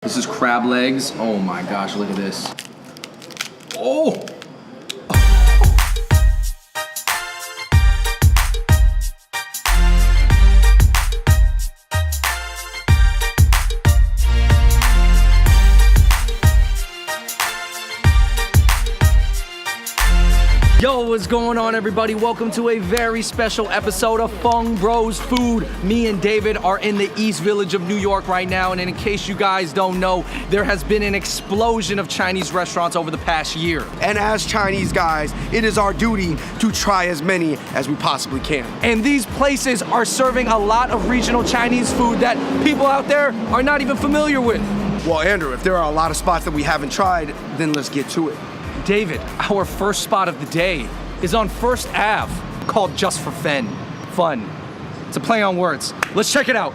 This is crab legs. Oh my gosh, look at this. Oh! Yo, what's going on, everybody? Welcome to a very special episode of Fung Bros Food. Me and David are in the East Village of New York right now, and in case you guys don't know, there has been an explosion of Chinese restaurants over the past year. And as Chinese guys, it is our duty to try as many as we possibly can. And these places are serving a lot of regional Chinese food that people out there are not even familiar with. Well, Andrew, if there are a lot of spots that we haven't tried, then let's get to it. David, our first spot of the day is on First Ave, called Just for Fun. It's a play on words. Let's check it out.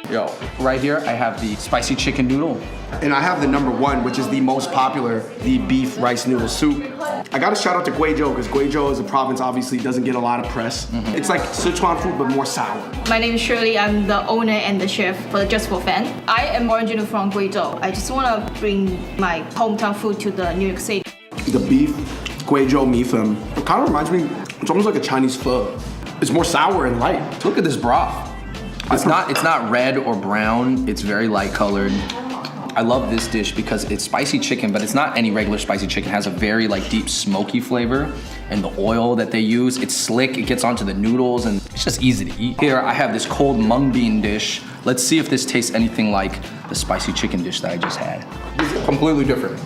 Yo, right here I have the spicy chicken noodle. And I have the number one, which is the most popular, the beef rice noodle soup. I gotta shout out to Guizhou, because Guizhou as a province obviously doesn't get a lot of press. It's like Sichuan food, but more sour. My name is Shirley. I'm the owner and the chef for Just for Fan. I am originally from Guizhou. I just want to bring my hometown food to the New York City. The beef Guizhou mi fen, it kind of reminds me, it's almost like a Chinese pho. It's more sour and light. Look at this broth. It's not red or brown. It's very light colored. I love this dish because it's spicy chicken, but it's not any regular spicy chicken. It has a very deep smoky flavor, and the oil that they use, it's slick, it gets onto the noodles, and it's just easy to eat. Here I have this cold mung bean dish. Let's see if this tastes anything like the spicy chicken dish that I just had. It's completely different.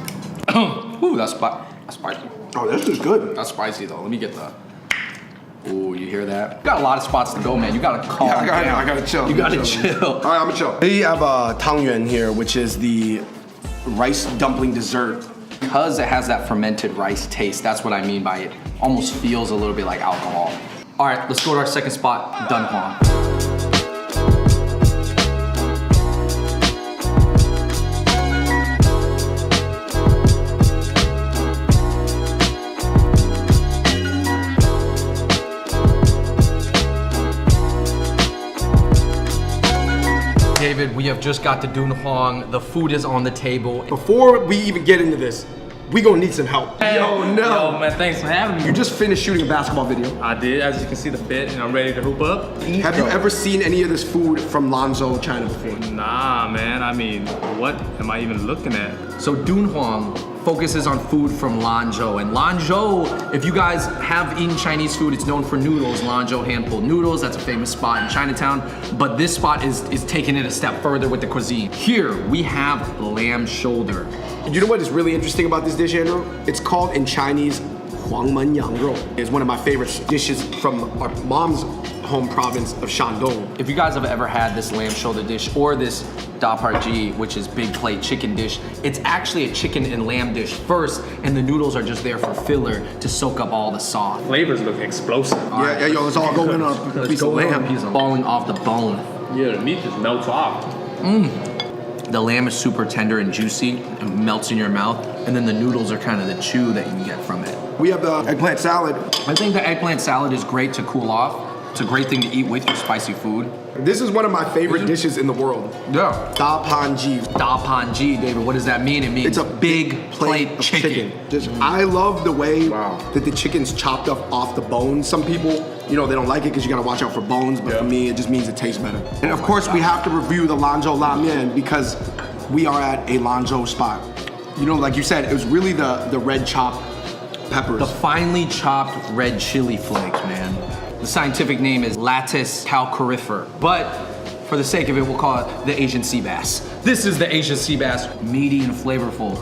Ooh, that's spicy. Oh, this is good. That's spicy though. Let me get the. Ooh, you hear that? You got a lot of spots to go, man. You gotta calm down. I gotta chill. You gotta chill. All right, I'm gonna chill. They have tangyuan here, which is the rice dumpling dessert. Because it has that fermented rice taste, that's what I mean by it. Almost feels a little bit like alcohol. All right, let's go to our second spot, Dunhuang. David, we have just got to Dunhuang. The food is on the table. Before we even get into this, we gonna need some help. Yo, man, thanks for having me. You just finished shooting a basketball video. I did, as you can see the fit, and I'm ready to hoop up. Have you ever seen any of this food from Lanzhou, China before? Nah, man, I mean, what am I even looking at? So Dunhuang focuses on food from Lanzhou. And Lanzhou, if you guys have eaten Chinese food, it's known for noodles. Lanzhou hand-pulled noodles, that's a famous spot in Chinatown. But this spot is taking it a step further with the cuisine. Here, we have lamb shoulder. You know what is really interesting about this dish, Andrew? It's called in Chinese, Huangmen Yangrou. It's one of my favorite dishes from our mom's home province of Shandong. If you guys have ever had this lamb shoulder dish or this da par ji, which is big plate chicken dish, it's actually a chicken and lamb dish first, and the noodles are just there for filler to soak up all the sauce. Flavors look explosive. Yeah, yo, let's all go in on a piece of lamb. Piece of falling off the bone. Yeah, the meat just melts off. The lamb is super tender and juicy and melts in your mouth, and then the noodles are kind of the chew that you can get from it. We have the eggplant salad. I think the eggplant salad is great to cool off. It's a great thing to eat with your spicy food. This is one of my favorite dishes in the world. Yeah. Da pan ji. Da pan ji, David, what does that mean? It means It's a big plate of chicken. I love the way that the chicken's chopped up off the bones. Some people, they don't like it because you gotta watch out for bones, but for me, it just means it tastes better. And of course, we have to review the Lanzhou La Mian because we are at a Lanzhou spot. Like you said, it was really the red chopped peppers. The finely chopped red chili flakes, man. The scientific name is Latus calcarifer, but for the sake of it, we'll call it the Asian sea bass. This is the Asian sea bass, meaty and flavorful.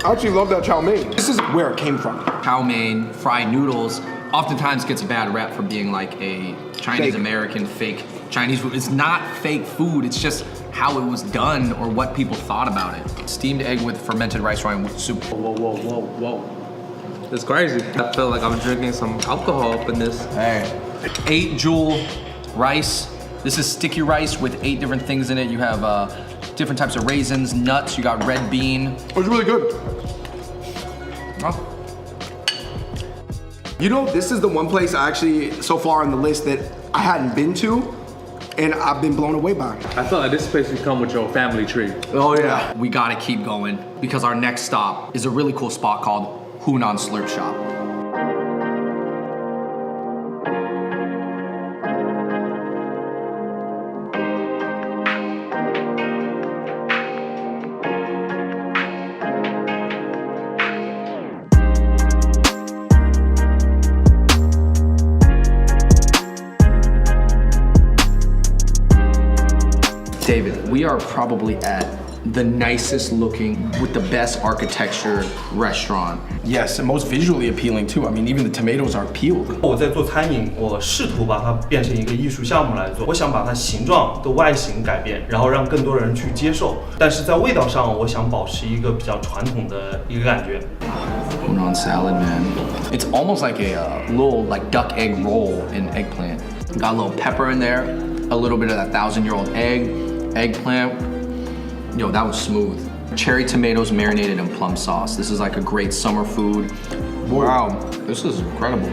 I actually love that chow mein. This is where it came from. Chow mein, fried noodles, oftentimes gets a bad rap for being like a Chinese-American fake Chinese food. It's not fake food, it's just how it was done or what people thought about it. Steamed egg with fermented rice wine with soup. Whoa. It's crazy. I feel like I'm drinking some alcohol up in this. Hey. 8 jewel rice. This is sticky rice with 8 different things in it. You have different types of raisins, nuts. You got red bean. It was really good. Oh. You know, this is the one place I actually, so far on the list, that I hadn't been to, and I've been blown away by. I feel like this place could come with your family tree. Oh yeah. We gotta keep going because our next stop is a really cool spot called Hunan Slurp Shop. David, we are probably at the nicest looking, with the best architecture restaurant. Yes, and most visually appealing too. I mean, even the tomatoes are peeled. 我在做餐饮，我试图把它变成一个艺术项目来做。我想把它形状的外形改变，然后让更多人去接受。但是在味道上，我想保持一个比较传统的一个感觉。 Hunan salad, man. It's almost like a little like duck egg roll in eggplant. Got a little pepper in there, a little bit of that 1,000-year-old egg, eggplant. Yo, that was smooth. Cherry tomatoes marinated in plum sauce. This is like a great summer food. Wow, this is incredible.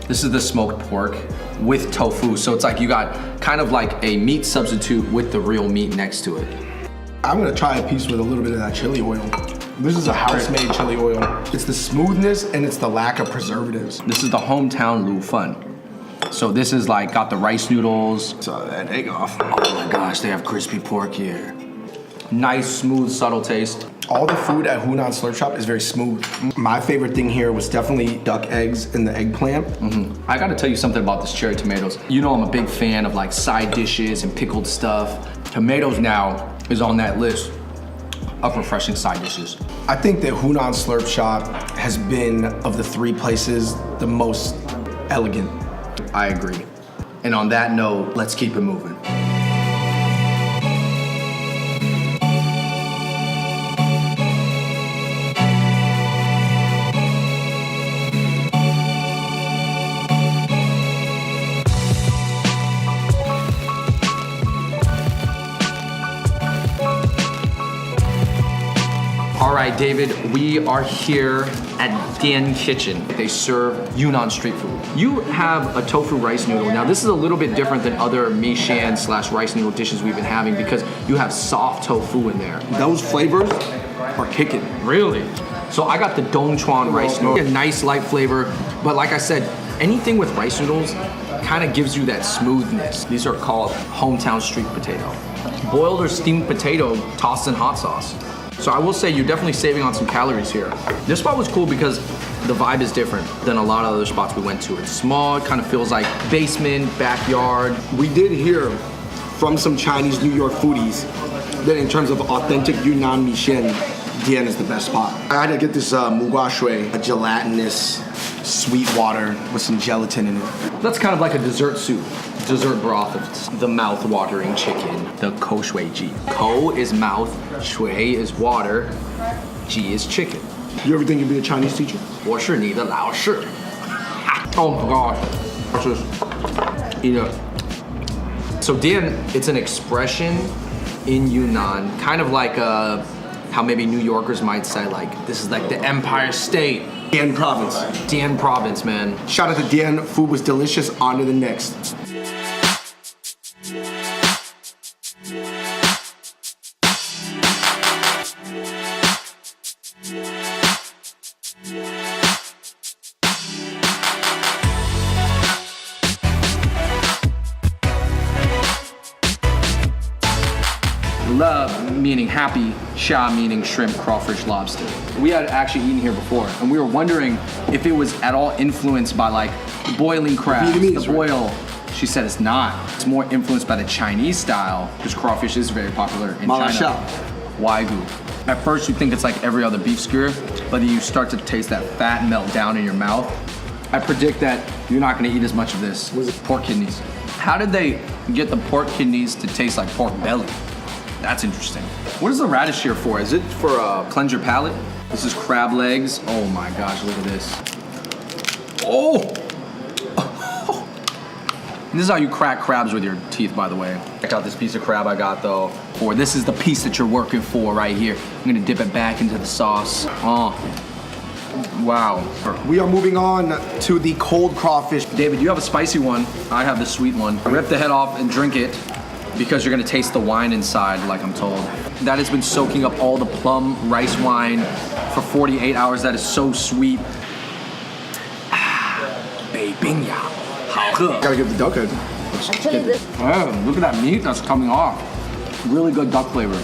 This is the smoked pork with tofu. So it's like you got kind of like a meat substitute with the real meat next to it. I'm gonna try a piece with a little bit of that chili oil. This is a house-made chili oil. It's the smoothness and it's the lack of preservatives. This is the hometown Lu Fun. So this is like got the rice noodles. So that egg off. Oh my gosh, they have crispy pork here. Nice, smooth, subtle taste. All the food at Hunan Slurp Shop is very smooth. My favorite thing here was definitely duck eggs and the eggplant. I gotta tell you something about this cherry tomatoes. You know I'm a big fan of like side dishes and pickled stuff. Tomatoes now is on that list of refreshing side dishes. I think that Hunan Slurp Shop has been, of the three places, the most elegant. I agree. And on that note, let's keep it moving. All right, David, we are here at Dian Kitchen. They serve Yunnan street food. You have a tofu rice noodle. Now, this is a little bit different than other Mishan / rice noodle dishes we've been having because you have soft tofu in there. Those flavors are kicking. Really? So I got the Dongchuan rice noodle. A nice light flavor, but like I said, anything with rice noodles kind of gives you that smoothness. These are called hometown street potato. Boiled or steamed potato tossed in hot sauce. So I will say you're definitely saving on some calories here. This spot was cool because the vibe is different than a lot of other spots we went to. It's small, it kind of feels like basement, backyard. We did hear from some Chinese New York foodies that in terms of authentic Yunnan Mishen, Dian is the best spot. I had to get this mu gua shui, a gelatinous sweet water with some gelatin in it. That's kind of like a dessert soup. Dessert broth of the mouth-watering chicken, the ko shui ji. Ko is mouth, shui is water, ji is chicken. You ever think you'd be a Chinese teacher? 我是你的老师. Oh my gosh. Let's just eat it. So Dian, it's an expression in Yunnan, kind of like how maybe New Yorkers might say like, this is like the Empire State. Dian province. Dian province, man. Shout out to Dian, food was delicious, on to the next. Love meaning happy, sha meaning shrimp, crawfish, lobster. We had actually eaten here before, and we were wondering if it was at all influenced by like boiling crabs, Vietnamese, the boil. She said it's not. It's more influenced by the Chinese style, because crawfish is very popular in Mala China. Shao. Wagyu. At first you think it's like every other beef skewer, but then you start to taste that fat melt down in your mouth. I predict that you're not gonna eat as much of this. Pork kidneys. How did they get the pork kidneys to taste like pork belly? That's interesting. What is the radish here for? Is it for cleanse your palate? This is crab legs. Oh my gosh, look at this. Oh! This is how you crack crabs with your teeth, by the way. Check out this piece of crab I got though. Or this is the piece that you're working for right here. I'm gonna dip it back into the sauce. Oh, wow. We are moving on to the cold crawfish. David, you have a spicy one. I have the sweet one. Rip the head off and drink it because you're gonna taste the wine inside, like I'm told. That has been soaking up all the plum rice wine for 48 hours. That is so sweet. Gotta get the duck head. Actually, this Oh, look at that meat that's coming off. Really good duck flavor.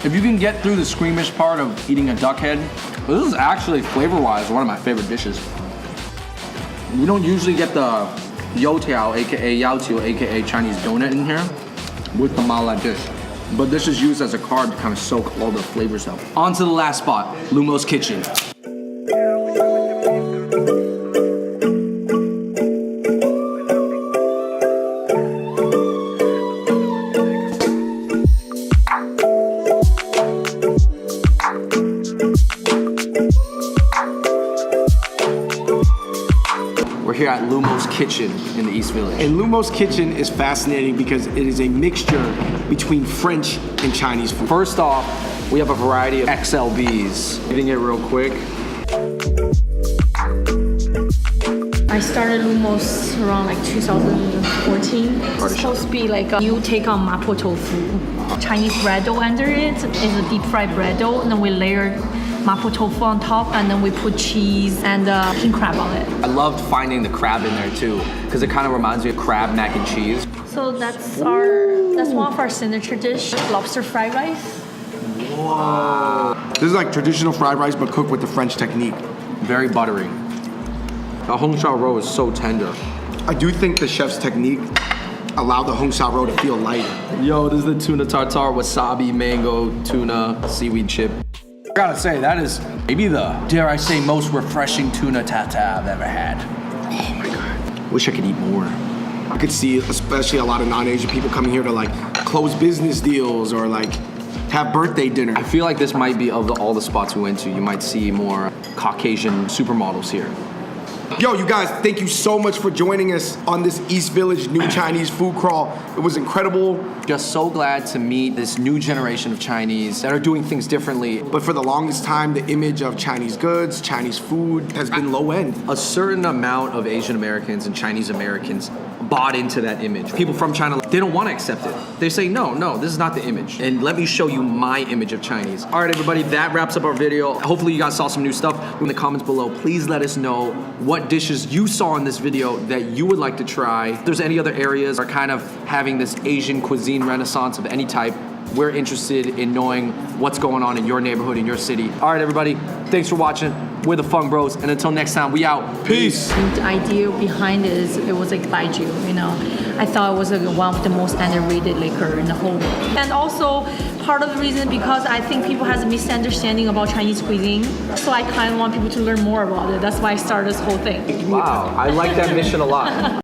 If you can get through the squeamish part of eating a duck head, this is actually flavor-wise one of my favorite dishes. We don't usually get the youtiao, aka yaotiu, aka Chinese donut in here with the mala dish. But this is used as a carb to kind of soak all the flavors up. On to the last spot, Lumo's Kitchen. We're here at Lumo's Kitchen in the East Village. And Lumo's Kitchen is fascinating because it is a mixture between French and Chinese food. First off, we have a variety of XLBs. Eating it real quick. I started Lumos around like 2014. It's supposed to be like a new take on mapo tofu. Chinese bread dough under it is a deep fried bread dough, and then we layered mapo tofu on top, and then we put cheese and king crab on it. I loved finding the crab in there too, because it kind of reminds me of crab mac and cheese. So that's one of our signature dish, lobster fried rice. This is like traditional fried rice, but cooked with the French technique. Very buttery. The Hong Shao roe is so tender. I do think the chef's technique allowed the Hong Shao roe to feel lighter. Yo, this is the tuna tartare, wasabi, mango, tuna, seaweed chip. I gotta say, that is maybe the, dare I say, most refreshing tuna tartare I've ever had. Oh my God. Wish I could eat more. I could see especially a lot of non-Asian people coming here to like close business deals or like have birthday dinner. I feel like this might be of all the spots we went to, you might see more Caucasian supermodels here. Yo, you guys, thank you so much for joining us on this East Village New Chinese Food Crawl. It was incredible. Just so glad to meet this new generation of Chinese that are doing things differently. But for the longest time, the image of Chinese goods, Chinese food has been low end. A certain amount of Asian Americans and Chinese Americans bought into that image. People from China, they don't want to accept it. They say, no, this is not the image. And let me show you my image of Chinese. All right, everybody, that wraps up our video. Hopefully you guys saw some new stuff. In the comments below, please let us know what dishes you saw in this video that you would like to try. If there's any other areas that are kind of having this Asian cuisine renaissance of any type, we're interested in knowing what's going on in your neighborhood, in your city. All right, everybody, thanks for watching. We're the Fung Bros, and until next time, we out. Peace. The idea behind it is it was like baijiu, you know. I thought it was like one of the most underrated liquor in the whole world. And also, part of the reason because I think people has a misunderstanding about Chinese cuisine, so I kind of want people to learn more about it. That's why I started this whole thing. Wow, I like that mission a lot.